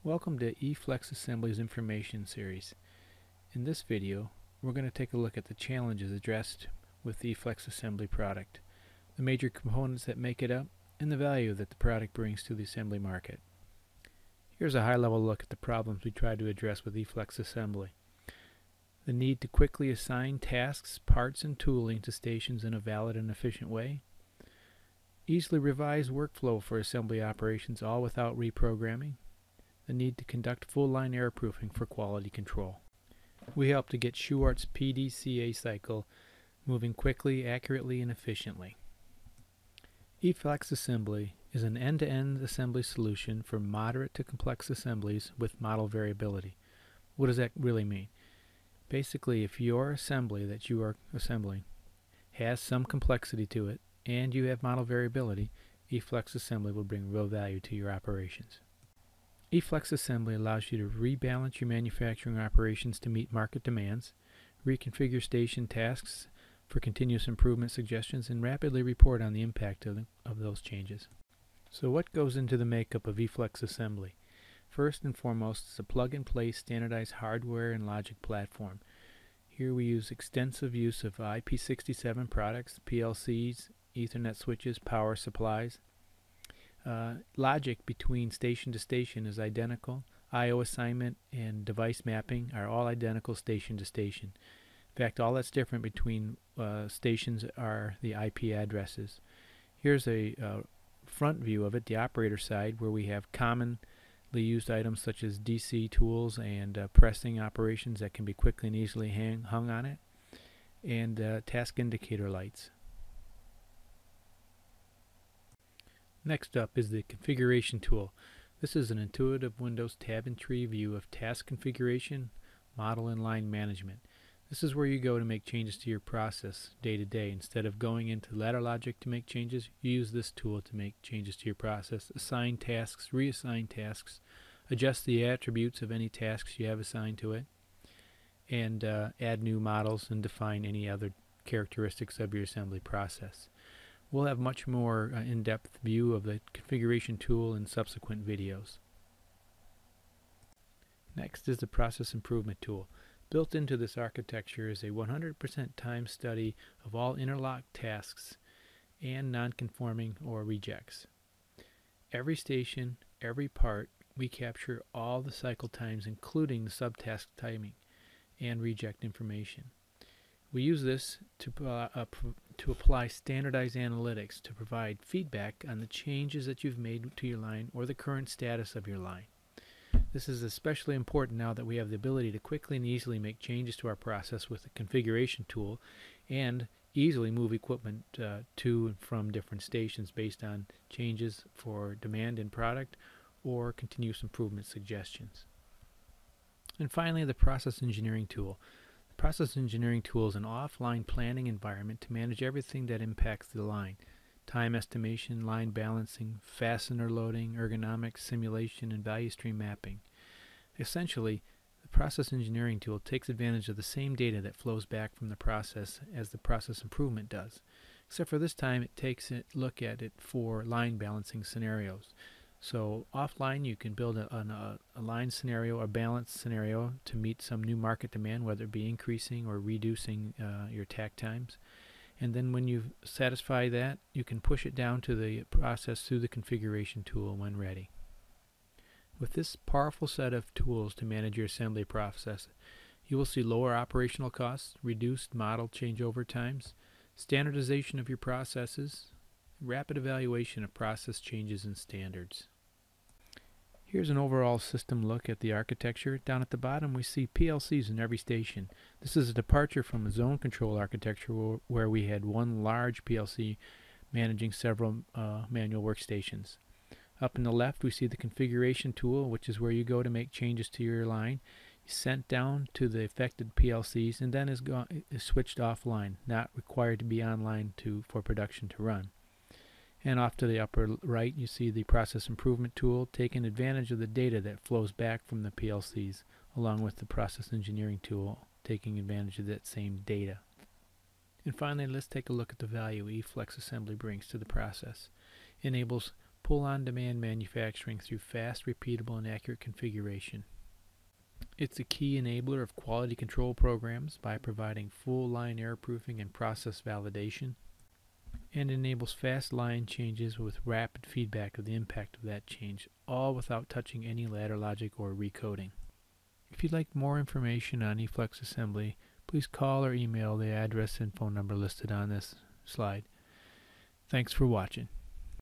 Welcome to eFlex Assembly's information series. In this video, we're going to take a look at the challenges addressed with the eFlex Assembly product, the major components that make it up, and the value that the product brings to the assembly market. Here's a high-level look at the problems we tried to address with eFlex Assembly. The need to quickly assign tasks, parts, and tooling to stations in a valid and efficient way. Easily revised workflow for assembly operations, all without reprogramming. The need to conduct full-line error proofing for quality control. We help to get Schwart's PDCA cycle moving quickly, accurately, and efficiently. eFlex Assembly is an end-to-end assembly solution for moderate to complex assemblies with model variability. What does that really mean? Basically, if your assembly that you are assembling has some complexity to it and you have model variability, eFlex Assembly will bring real value to your operations. eFlex Assembly allows you to rebalance your manufacturing operations to meet market demands, reconfigure station tasks for continuous improvement suggestions, and rapidly report on the impact of those changes. So what goes into the makeup of eFlex Assembly? First and foremost, it's a plug-and-play standardized hardware and logic platform. Here we use extensive use of IP67 products, PLCs, Ethernet switches, power supplies. Logic between station to station is identical. I/O assignment and device mapping are all identical station to station. In fact, all that's different between stations are the IP addresses. Here's a front view of it, the operator side, where we have commonly used items such as DC tools and pressing operations that can be quickly and easily hung on it, and task indicator lights. Next up is the configuration tool. This is an intuitive Windows tab and tree view of task configuration, model, and line management. This is where you go to make changes to your process day to day. Instead of going into ladder logic to make changes, you use this tool to make changes to your process, assign tasks, reassign tasks, adjust the attributes of any tasks you have assigned to it, and add new models and define any other characteristics of your assembly process. We'll have much more in-depth view of the configuration tool in subsequent videos. Next is the process improvement tool. Built into this architecture is a 100% time study of all interlocked tasks and non-conforming or rejects. Every station, every part, we capture all the cycle times, including the subtask timing and reject information. We use this to apply standardized analytics to provide feedback on the changes that you've made to your line or the current status of your line. This is especially important now that we have the ability to quickly and easily make changes to our process with the configuration tool and easily move equipment to and from different stations based on changes for demand in product or continuous improvement suggestions. And finally, the process engineering tool. Process engineering tool is an offline planning environment to manage everything that impacts the line. Time estimation, line balancing, fastener loading, ergonomics, simulation, and value stream mapping. Essentially, the process engineering tool takes advantage of the same data that flows back from the process as the process improvement does. Except for this time, it takes a look at it for line balancing scenarios. So offline, you can build a line scenario, a balance scenario to meet some new market demand, whether it be increasing or reducing your takt times. And then when you satisfy that, you can push it down to the process through the configuration tool when ready. With this powerful set of tools to manage your assembly process, you will see lower operational costs, reduced model changeover times, standardization of your processes, rapid evaluation of process changes and standards. Here's an overall system look at the architecture. Down at the bottom we see PLCs in every station. This is a departure from a zone control architecture where we had one large PLC managing several manual workstations. Up in the left we see the configuration tool, which is where you go to make changes to your line. Sent down to the affected PLCs and then is switched offline, not required to be online for production to run. And off to the upper right, you see the process improvement tool taking advantage of the data that flows back from the PLCs, along with the process engineering tool taking advantage of that same data. And finally, let's take a look at the value eFlex Assembly brings to the process. It enables pull-on-demand manufacturing through fast, repeatable, and accurate configuration. It's a key enabler of quality control programs by providing full line error proofing and process validation, and enables fast line changes with rapid feedback of the impact of that change, all without touching any ladder logic or recoding. If you'd like more information on eFlex assembly, please call or email the address and phone number listed on this slide. Thanks for watching.